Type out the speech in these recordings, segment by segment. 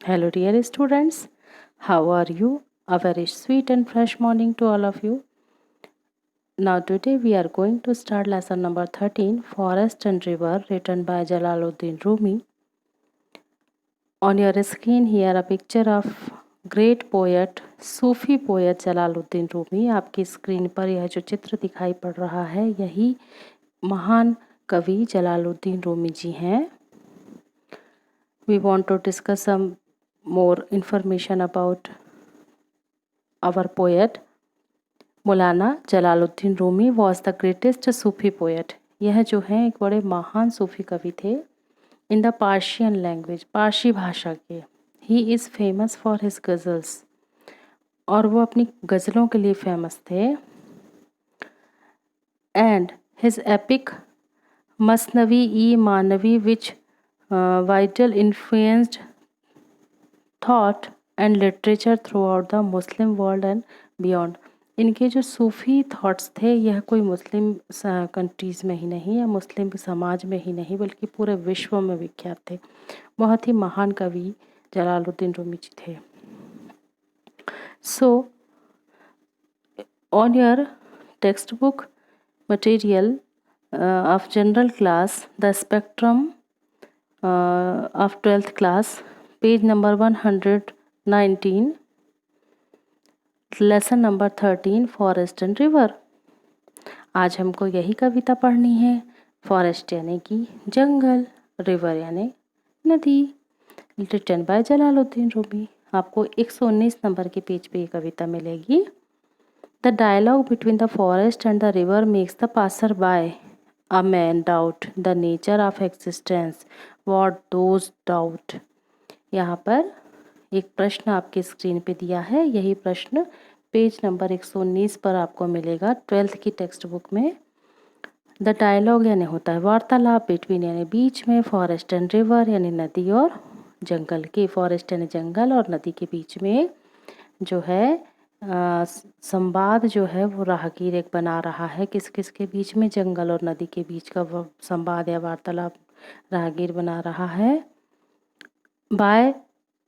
Hello, dear students. How are you? A very sweet and fresh morning to all of you. Now, today we are going to start lesson number 13, Forest and River, written by Jalaluddin Rumi. On your screen here a picture of great poet, Sufi poet Jalaluddin Rumi. आपकी screen पर यह जो चित्र दिखाई पड़ रहा है यही महान कवि जलालुद्दीन रूमी जी हैं. We want to discuss some more information about our poet. Maulana Jalaluddin Rumi was the greatest Sufi poet. यह जो है एक बड़े महान सूफी कवि थे. इन द पार्शियन लैंग्वेज, पारसी भाषा के. He is famous for his ghazals, और वो अपनी गज़लों के लिए फेमस थे. And his epic Masnavi i Manavi which vital influenced thought and literature throughout the Muslim world and beyond. इनके जो सूफ़ी थॉट्स थे यह कोई मुस्लिम कंट्रीज़ में ही नहीं या मुस्लिम समाज में ही नहीं बल्कि पूरे विश्व में विख्यात थे. बहुत ही महान कवि जलालुद्दीन रूमी जी थे. So on your text book material of general class the spectrum of 12th class, page number 119, lesson number 13, forest and river. आज हमको यही कविता पढ़नी है. फॉरेस्ट यानी कि जंगल, रिवर यानी नदी, रिटन बाय जलालुद्दीन रूमी. आपको 119 नंबर के पेज पे ये कविता मिलेगी. The dialogue between the forest and the river makes the passer by a man doubt the nature of existence what those doubt. यहाँ पर एक प्रश्न आपके स्क्रीन पे दिया है. यही प्रश्न पेज नंबर 119 पर आपको मिलेगा 12th की टेक्स्ट बुक में. द डायलॉग यानी होता है वार्तालाप, बिटवीन यानी बीच में, फॉरेस्ट एंड रिवर यानी नदी और जंगल के. फॉरेस्ट यानी जंगल और नदी के बीच में जो है संवाद जो है वो राहगीर एक बना रहा है. किस किस के बीच में? जंगल और नदी के बीच का संवाद या वार्तालाप राहगीर बना रहा है. By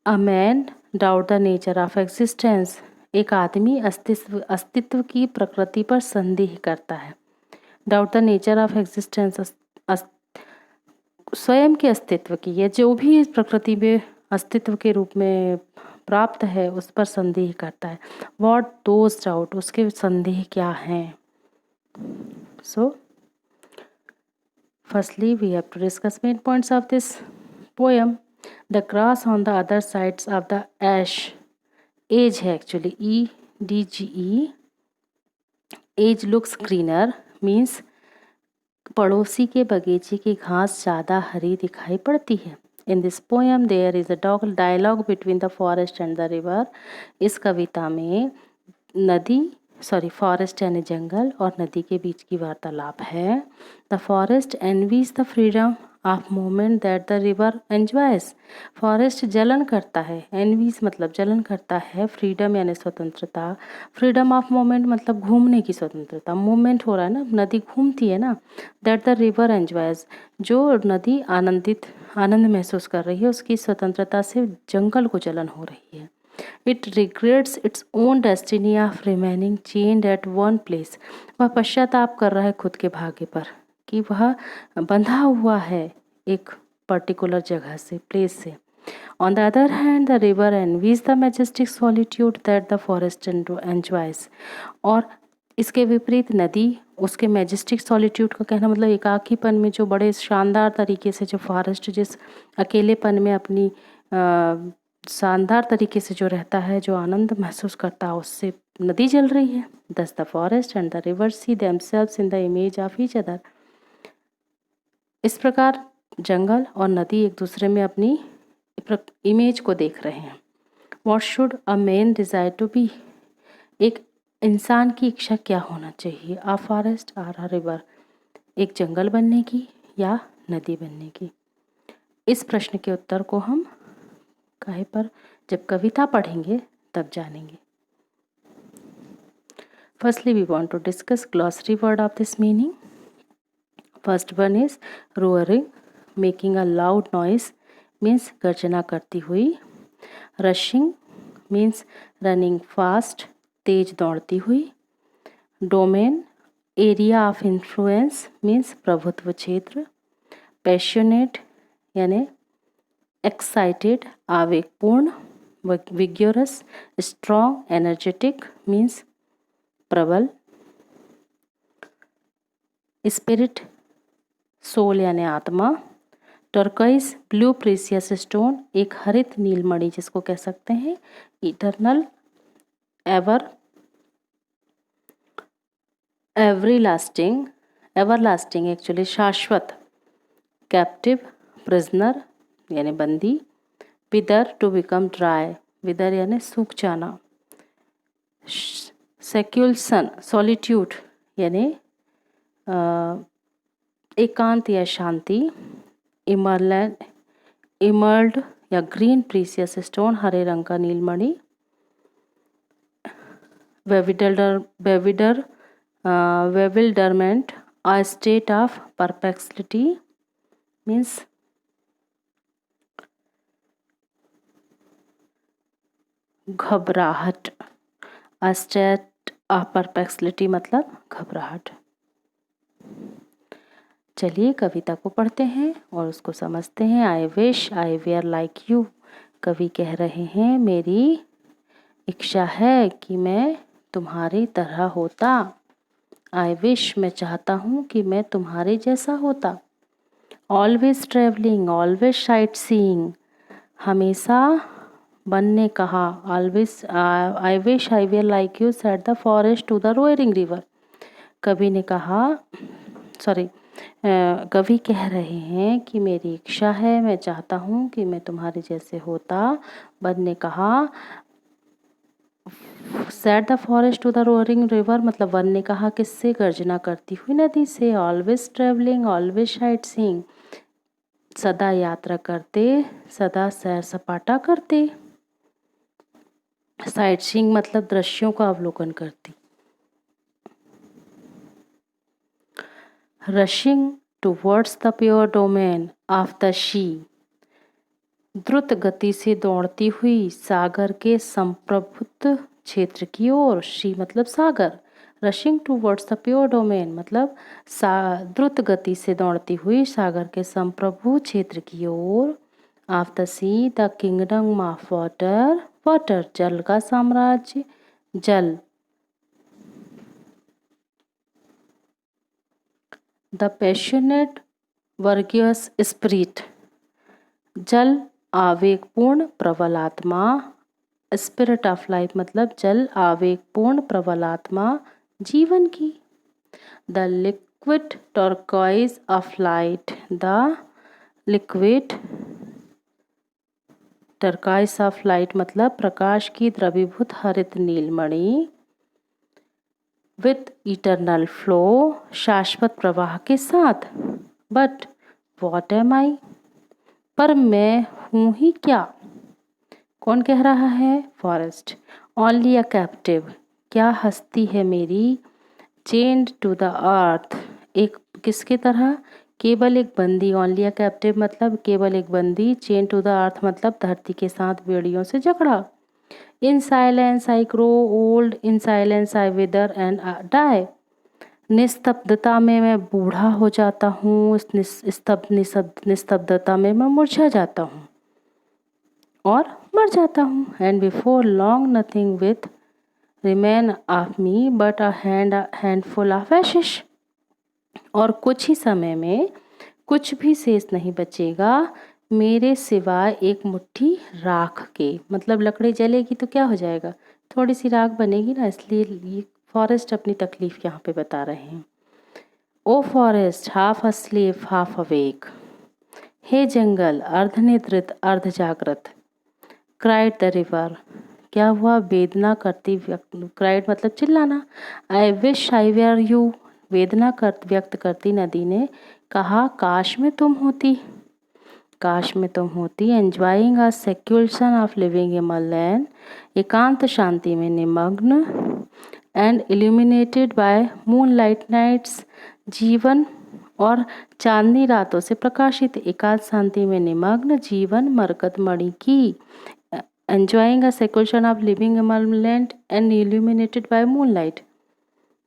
a man doubt the nature of existence, एक आदमी अस्तित्व की प्रकृति पर संदेह करता है. Doubt the nature of existence, स्वयं के अस्तित्व की या जो भी इस प्रकृति में अस्तित्व के रूप में प्राप्त है उस पर संदेह करता है. व्हाट दोज डाउट, उसके संदेह क्या हैं. So firstly we have to discuss main points of this poem. The grass on the other sides of the edge, edge है actually EDGE, edge looks greener means पड़ोसी के बगीचे की घास ज़्यादा हरी दिखाई पड़ती है. In this poem there is a dialogue between the forest and the river. इस कविता में फॉरेस्ट यानी जंगल और नदी के बीच की वार्तालाप है. The forest envies the freedom of movement that the river enjoys. Forest जलन करता है, एनवीज मतलब जलन करता है, फ्रीडम यानी स्वतंत्रता, फ्रीडम ऑफ मूवमेंट मतलब घूमने की स्वतंत्रता. मूवमेंट हो रहा है ना, नदी घूमती है ना. दैट द रिवर एंजॉयज, जो नदी आनंद महसूस कर रही है, उसकी स्वतंत्रता से जंगल को जलन हो रही है. It regrets its own destiny of remaining chained at one place. वह पश्चाताप कर रहा है खुद के भाग्य पर कि वह बंधा हुआ है एक पर्टिकुलर जगह से, प्लेस से. On the other hand, the river envies the majestic solitude that the forest enjoys. और इसके विपरीत नदी उसके मैजेस्टिक सॉलिट्यूड का कहना मतलब एकाकीपन में जो बड़े शानदार तरीके से जो फॉरेस्ट जिस अकेलेपन में अपनी शानदार तरीके से जो रहता है, जो आनंद महसूस करता है, उससे नदी जल रही है. Thus the forest and the river see themselves in the image of each other. इस प्रकार जंगल और नदी एक दूसरे में अपनी इमेज को देख रहे हैं. What should a man desire to be? एक इंसान की इच्छा क्या होना चाहिए? A forest or a river? एक जंगल बनने की या नदी बनने की? इस प्रश्न के उत्तर को हम काहे पर जब कविता पढ़ेंगे तब जानेंगे. Firstly, we want to discuss glossary word of this meaning. First one is roaring, making a loud noise means गर्जना करती हुई. रशिंग मीन्स रनिंग फास्ट, तेज दौड़ती हुई। Domain area of influence means प्रभुत्व क्षेत्र। पैशनेट यानी एक्साइटेड आवेगपूर्ण। विग्योरस स्ट्रॉन्ग एनर्जेटिक मीन्स प्रबल। Spirit soul यानी आत्मा। टर्कोइज ब्लू प्रीसियस स्टोन एक हरित नीलमणि जिसको कह सकते हैं। इटरनल एवरलास्टिंग एक्चुअली शाश्वत। कैप्टिव प्रिजनर यानी बंदी। विदर टू बिकम ड्राई, विदर यानी सूख जाना। सेक्युलसन सॉलिट्यूड यानी एकांत या शांति। इमर्ल्ड या ग्रीन प्रीसियस स्टोन हरे रंग का नीलमणि। बेविल्डरमेंट a state of perplexity means घबराहट। a state of perplexity मतलब घबराहट। चलिए कविता को पढ़ते हैं और उसको समझते हैं। I wish I were like you. कवि कह रहे हैं मेरी इच्छा है कि मैं तुम्हारी तरह होता। आई विश मैं चाहता हूँ कि मैं तुम्हारे जैसा होता। Always travelling always sightseeing हमेशा बनने कहा। Always I wish I were like you said the forest to the roaring river. कवि ने कहा कवि कह रहे हैं कि मेरी इच्छा है, मैं चाहता हूँ कि मैं तुम्हारे जैसे होता। बन ने कहा said the forest to the roaring river मतलब वन ने कहा किससे, गर्जना करती हुई नदी से। Always travelling always sightseeing सदा यात्रा करते, सदा सैर सपाटा करते। साइट सीइंग मतलब दृश्यों का अवलोकन करती। Rushing towards the pure domain of the she द्रुत गति से दौड़ती हुई सागर के संप्रभुत्व क्षेत्र की ओर। शी मतलब सागर। Rushing towards the pure domain मतलब द्रुत गति से दौड़ती हुई सागर के संप्रभु क्षेत्र की ओर। Of the sea the kingdom of water water जल का साम्राज्य जल। द पैशनेट वर्गियस स्पिरिट जल आवेगपूर्ण प्रबल आत्मा। स्पिरिट ऑफ लाइफ मतलब जल आवेगपूर्ण प्रबल आत्मा जीवन की। The liquid turquoise of light the liquid turquoise of light मतलब प्रकाश की द्रवीभूत हरित नीलमणि। विथ इटरनल फ्लो शाश्वत प्रवाह के साथ। बट वॉट एम आई पर मैं हूँ ही क्या। कौन कह रहा है, फॉरेस्ट। ओनली अ कैप्टिव क्या हस्ती है मेरी। चेन्ड टू द अर्थ एक किसके तरह, केवल एक बंदी। ओनली अ कैप्टिव मतलब केवल एक बंदी। चेन टू द अर्थ मतलब धरती के साथ बेड़ियों से जकड़ा। In silence I grow old in silence I wither and die निस्तब्धता में मैं बूढ़ा हो जाता हूँ। निस्तब्धता में मैं मुरझा जाता हूँ और मर जाता हूँ। And before long nothing with remain of me but a handful of ashes और कुछ ही समय में कुछ भी शेष नहीं बचेगा मेरे सिवाय एक मुट्ठी राख के। मतलब लकड़ी जलेगी तो क्या हो जाएगा, थोड़ी सी राख बनेगी ना। इसलिए ये फॉरेस्ट अपनी तकलीफ यहाँ पे बता रहे हैं। O forest half asleep half awake हे जंगल अर्धनिद्रित अर्ध जागृत। क्राइड द रिवर क्या हुआ, वेदना करती क्राइड मतलब चिल्लाना। I wish I were you वेदना व्यक्त करती नदी ने कहा काश में तुम होती, काश में तुम होती। Enjoying a seclusion of living Himalayan एकांत शांति में निमग्न। And illuminated by moonlight nights जीवन और चांदनी रातों से प्रकाशित। एकांत शांति में निमग्न जीवन मरकत मणि की enjoying a seclusion of living immerment and illuminated by moonlight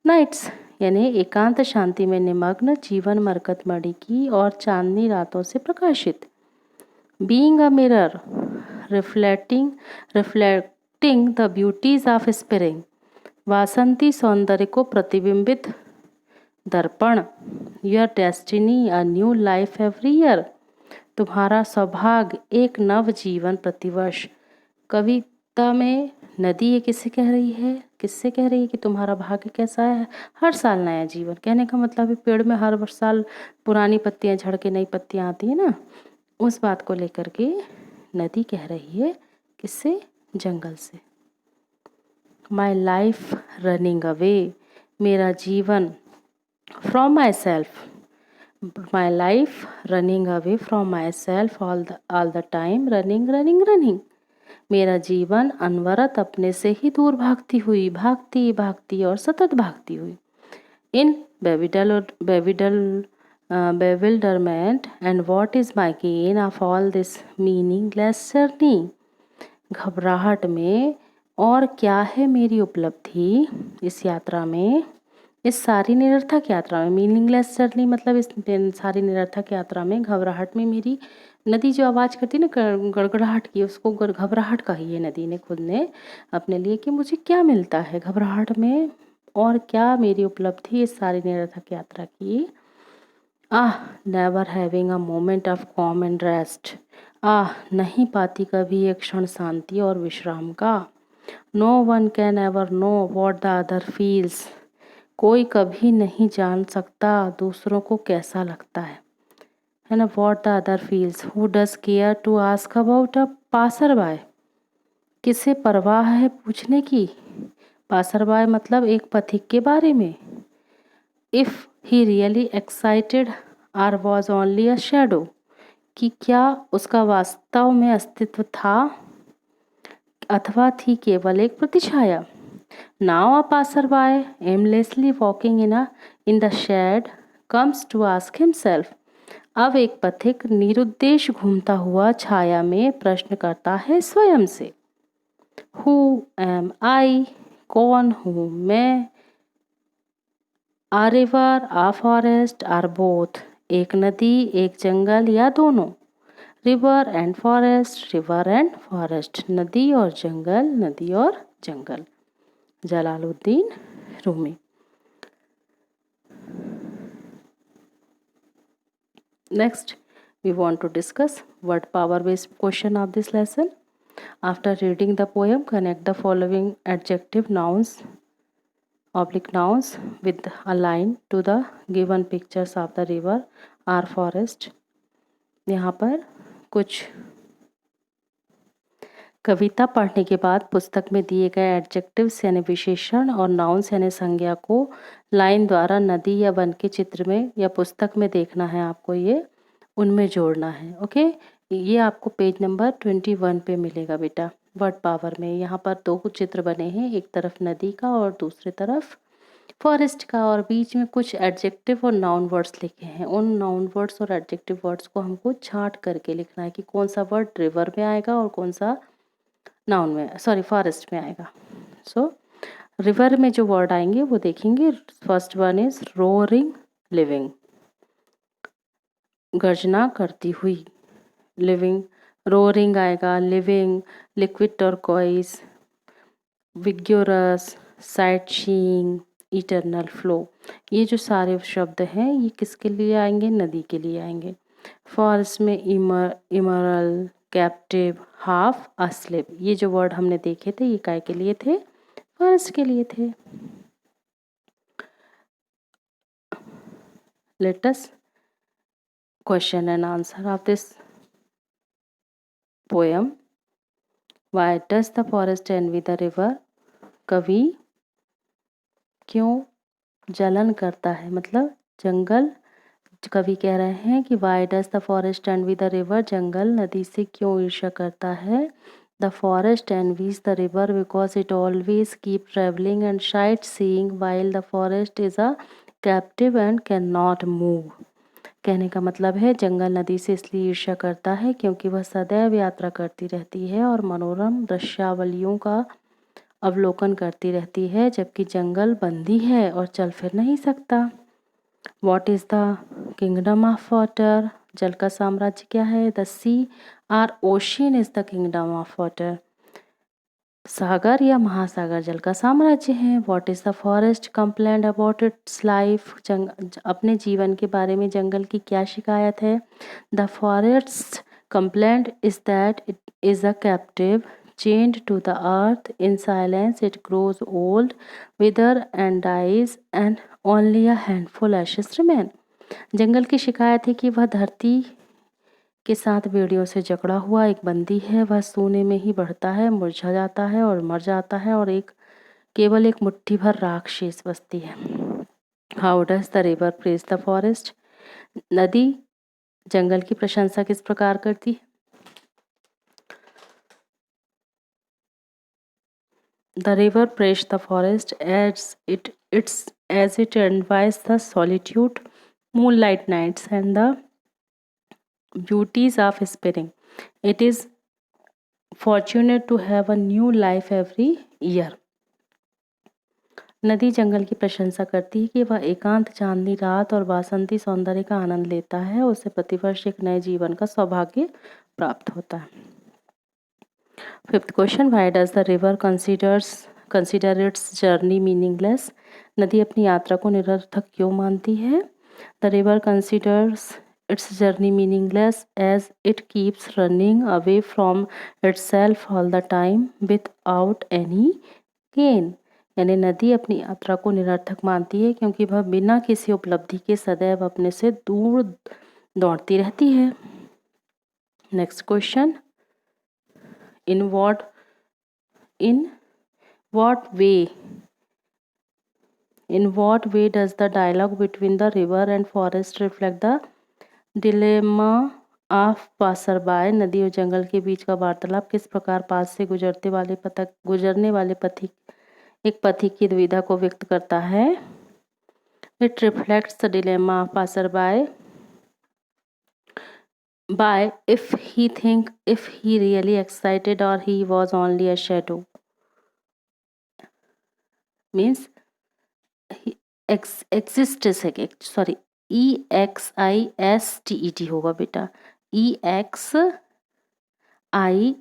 nights, यानी एकांत शांति में निमग्न जीवन मरकतमणि की और चांदनी रातों से प्रकाशित। Being a mirror, reflecting the beauties of spring, वासंती सौंदर्य को प्रतिबिंबित दर्पण। Your destiny a new life every year, तुम्हारा सौभाग्य एक नव जीवन प्रतिवर्ष। कविता में नदी ये किससे कह रही है कि तुम्हारा भाग्य कैसा है, हर साल नया जीवन। कहने का मतलब है पेड़ में हर साल पुरानी पत्तियां झड़ के नई पत्तियां आती है ना, उस बात को लेकर के नदी कह रही है किससे, जंगल से। माई लाइफ रनिंग अवे, मेरा जीवन, from my self, my life running away from myself all the time, running, मेरा जीवन अनवरत अपने से ही दूर भागती और सतत भागती हुई। In bewilderment and what is my gain of all this meaningless journey, घबराहट में और क्या है मेरी उपलब्धि इस यात्रा में, इस सारी निरर्थक यात्रा में। मीनिंगलेस जर्नी मतलब इस सारी निरर्थक यात्रा में, घबराहट में मेरी, नदी जो आवाज़ करती है ना गड़गड़ाहट की, उसको घबराहट कही है नदी ने खुद ने अपने लिए कि मुझे क्या मिलता है घबराहट में और क्या मेरी उपलब्धि इस सारी निरर्थक यात्रा की। Never having a moment of calm and rest, नहीं पाती कभी एक क्षण शांति और विश्राम का। No one can ever know what the other feels, कोई कभी नहीं जान सकता दूसरों को कैसा लगता है ना। What the other feels, who does care to ask about a passer by, किसे परवाह है पूछने की, पासर बाय मतलब एक पथिक के बारे में। If he really excited or was only a shadow, कि क्या उसका वास्तव में अस्तित्व था अथवा थी केवल एक प्रतिछाया। Now a passerby, aimlessly walking in the shade, comes to ask himself, अब एक पथिक निरुद्देश घूमता हुआ छाया में प्रश्न करता है स्वयं से, Who am I, कौन हूँ मैं, A river, a forest, or both, एक नदी एक जंगल या दोनों। रिवर एंड फॉरेस्ट, नदी और जंगल। Jalaluddin Rumi. Next, we want to discuss word power based question of this lesson. After reading the poem, connect the following adjective nouns with a line to the given pictures of the river or forest. यहाँ पर कुछ कविता पढ़ने के बाद पुस्तक में दिए गए एडजेक्टिव्स यानी विशेषण और नाउन्स यानी संज्ञा को लाइन द्वारा नदी या वन के चित्र में या पुस्तक में देखना है आपको, ये उनमें जोड़ना है। ओके, ये आपको पेज नंबर 21 पे मिलेगा बेटा वर्ड पावर में। यहाँ पर दो चित्र बने हैं, एक तरफ नदी का और दूसरी तरफ फॉरेस्ट का, और बीच में कुछ एडजेक्टिव और नाउन वर्ड्स लिखे हैं। उन नाउन वर्ड्स और एडजेक्टिव वर्ड्स को हमको छांट करके लिखना है कि कौन सा वर्ड रिवर में आएगा और कौन सा फॉरेस्ट में आएगा। रिवर में जो वर्ड आएंगे वो देखेंगे। First one is roaring, living, गर्जना करती हुई, लिविंग। रोअरिंग आएगा, living, liquid turquoise, vigorous, sightseeing, eternal flow. ये जो सारे शब्द हैं ये किसके लिए आएंगे, नदी के लिए आएंगे। फॉरेस्ट में इमरल, कैप्टिव, हाफ, अस्लिप, ये जो वर्ड हमने देखे थे ये काय के लिए थे, फॉरेस्ट के लिए थे। Let us question and answer of this poem. Why does the forest envy the river, कवि क्यों जलन करता है, मतलब जंगल, कवि कह रहे हैं कि why does the forest envy the river, जंगल नदी से क्यों ईर्ष्या करता है। The forest envies the river because it always keep travelling and sightseeing while the forest is a captive and can not move. कहने का मतलब है जंगल नदी से इसलिए ईर्ष्या करता है क्योंकि वह सदैव यात्रा करती रहती है और मनोरम दृश्यावलियों का अवलोकन करती रहती है, जबकि जंगल बंदी है और चल फिर नहीं सकता। What is the kingdom of water? जल का साम्राज्य क्या है? The sea or ocean is the kingdom of water. सागर या महासागर जल का साम्राज्य है। What is the forest complaint about its life? अपने जीवन के बारे में जंगल की क्या शिकायत है? The forest complaint is that it is a captive chained to the earth. In silence it grows old, wither and dies, and only a handful ashes remain. जंगल की शिकायत है कि वह धरती के साथ बेड़ियों से जकड़ा हुआ एक बंदी है। वह सोने में ही बढ़ता है, मुरझा जाता है और मर जाता है और केवल एक मुट्ठी भर राख शेष बचती है। How does the river praise the forest? नदी जंगल की प्रशंसा किस प्रकार करती है? The river praised the forest as it envies the solitude, moonlight nights, and the beauties of spring. It is fortunate to have a new life every year. नदी जंगल की प्रशंसा करती है कि वह एकांत चांदनी रात और वासंती सौंदर्य का आनंद लेता है। उसे प्रतिवर्ष एक नए जीवन का सौभाग्य प्राप्त होता है। Fifth question, why does the river consider its journey meaningless? नदी अपनी यात्रा को निरर्थक क्यों मानती है? The river considers its journey meaningless as it keeps running away from itself all the time without any gain. यानी नदी अपनी यात्रा को निरर्थक मानती है क्योंकि वह बिना किसी उपलब्धि के सदैव अपने से दूर दौड़ती रहती है। Next question, in what way does the dialogue between the river and forest reflect the dilemma of passerby? नदी और जंगल के बीच का वार्तालाप किस प्रकार पास से गुजरने वाले एक पथिक की दुविधा को व्यक्त करता है? It reflects the dilemma of passerby by if he really excited or he was only a shadow. Means EXISTED होगा बेटा,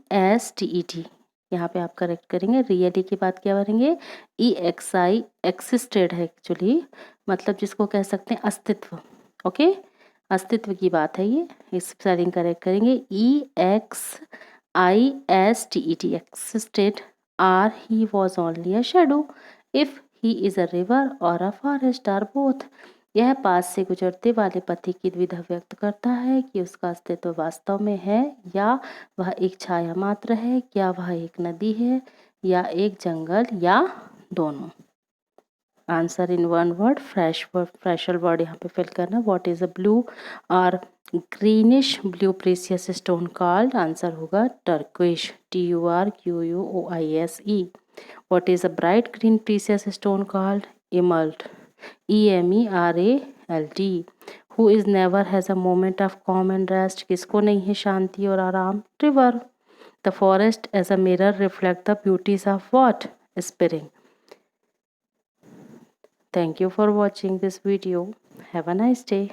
EXISTED। यहाँ पे आप करेक्ट करेंगे। रियली की बात क्या करेंगे? EXI एक्सिस्टेड है एक्चुअली, मतलब जिसको कह सकते हैं अस्तित्व। ओके, अस्तित्व की बात है ये, इस स्पेलिंग करेक्ट करेंगे। EXISTED existed or he was only a shadow, if he is a river or a forest or both। यह पास से गुजरते वाले पथिक की द्विधा व्यक्त करता है कि उसका अस्तित्व वास्तव में है या वह एक छाया मात्र है, क्या वह एक नदी है या एक जंगल या दोनों। Answer in one word, phrasal word यहाँ पे फिल करना। व्हाट इज अ ब्लू और greenish blue precious stone called? Answer होगा turquoise, TURQUOISE। What is a bright green precious stone called? emerald, EMERALD। Who is never has a moment of calm and rest? किसको नहीं है शांति और आराम? River. The forest as a mirror reflect the beauties of what? Spring. Thank you for watching this video. Have a nice day.